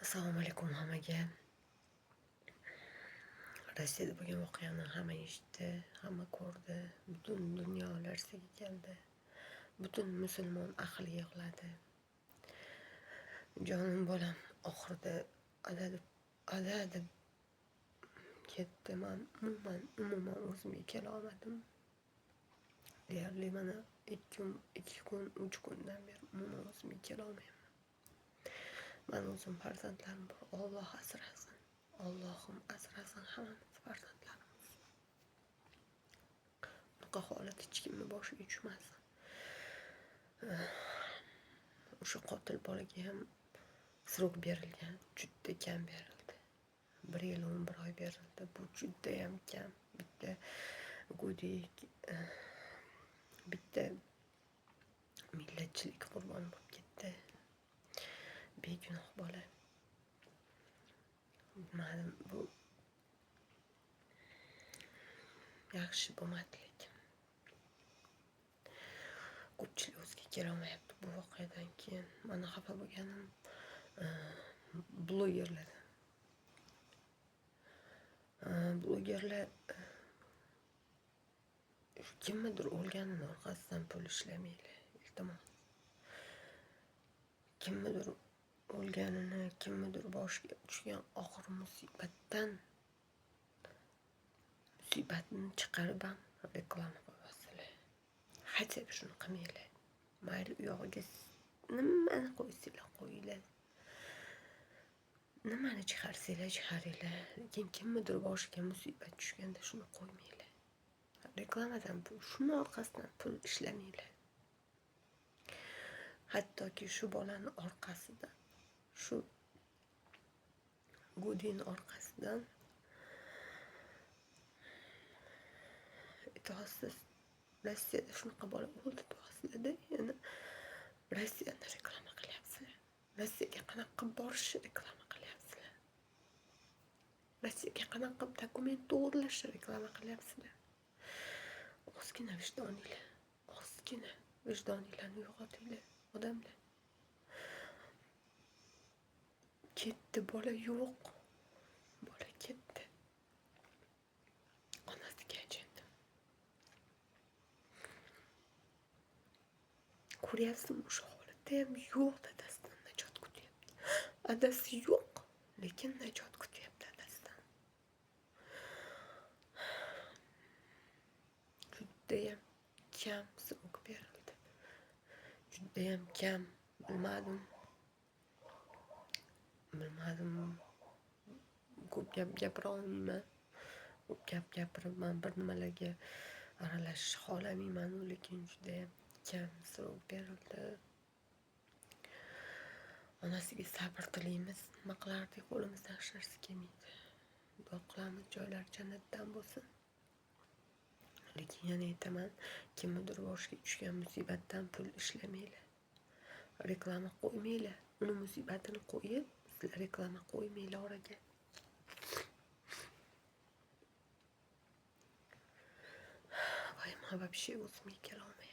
Assalomu alaykum hammaga. Rossiyada bo'lgan voqeani hamma eshitdi, hamma ko'rdi. Butun dunyo larzaga keldi. Butun musulmon aqli yig'ladi. Jonim bolam oxirida adadib ketdi. Men umuman o'zimga kela olmadim. Deyarli mana 2 kun, 3 kundan beri umuman o'zimga kela olmayman. Men o'zim farzandlarim bor. Alloh asrasin. Allohim asrasin hammamiz farzandlarimiz. Bunaqa holat hech kimning boshiga tushmasin. O'sha qotil bolaga ham srok berilgan, juda kam berildi. 1 yil 11 oy berildi. Bu juda ham kam. Bitta go'dik, bitta millatchilik qurboni bo'lib ketdi. Begunoh bola. Bilmadim, bu yaxshi bo'lmadlik. Ko'pchilik o'ziga kela olmayapti bu voqeadan keyin. Mana xafa bo'lganim blogerlar. Blogerlar kimnidir o'lganini orqasidan pul ishlamaylar, iltimos. Kimnidir o'lganini, kimnidir boshiga tushgan og'ir musibatni chiqarib ham reklama qilyapsizlar. Hajab shuni qilmanglar. Mayli u yog'iga nimani qo'ysanglar qo'yinglar. Nimani chiqarsanglar chiqaringlar. Lekin kimnidir boshiga musibat tushganda shuni qo'ymanglar. Reklamadan shuni orqasidan pul ishlamanglar. Hattoki shu bolani orqasidan, shu go'din orqasidan itoatsiz Rossiyada shunaqa bola o'ldi deyapsizlar-da, yana Rossiyani reklama qilyapsizlar. Rossiyaga qanaqa qilib borishni reklama qilyapsizlar. Rossiyaga qanaqa qilib dokument to'g'rilashni reklama qilyapsizlar. Ozgina vijdoninglarni uyg'otinglar, odamlar. Ketdi, bola yo'q. Bola ketdi. Onasiga aytdi. Ko'ryapsizmi, o'sha holatda ham yo'q, dadasidan najot kutyapti. Adasi yo'q, lekin najot kutyapti dadasidan. Judayam kam srok berildi. Judayam kam. Bilmadim. Ko'p gap gapira olmayman. Ko'p gap gapirib men bir nimalarga aralashish xohlamayman, lekin judayam kam srok berildi. Onasiga sabr tilaymiz. Nima qilardik, qo'limizdan hech narsa kelmaydi. Duo qilamiz, joylari jannatdan bo'lsin. Lekin yana aytaman, kimnidir boshiga tushgan musibatdan pul ishlamanglar. Reklama qo'ymanglar. Uni musibatini qo'yib, sizlar reklama qo'ymanglar oraga. Voy, men вообще o'zimga kela olmayman.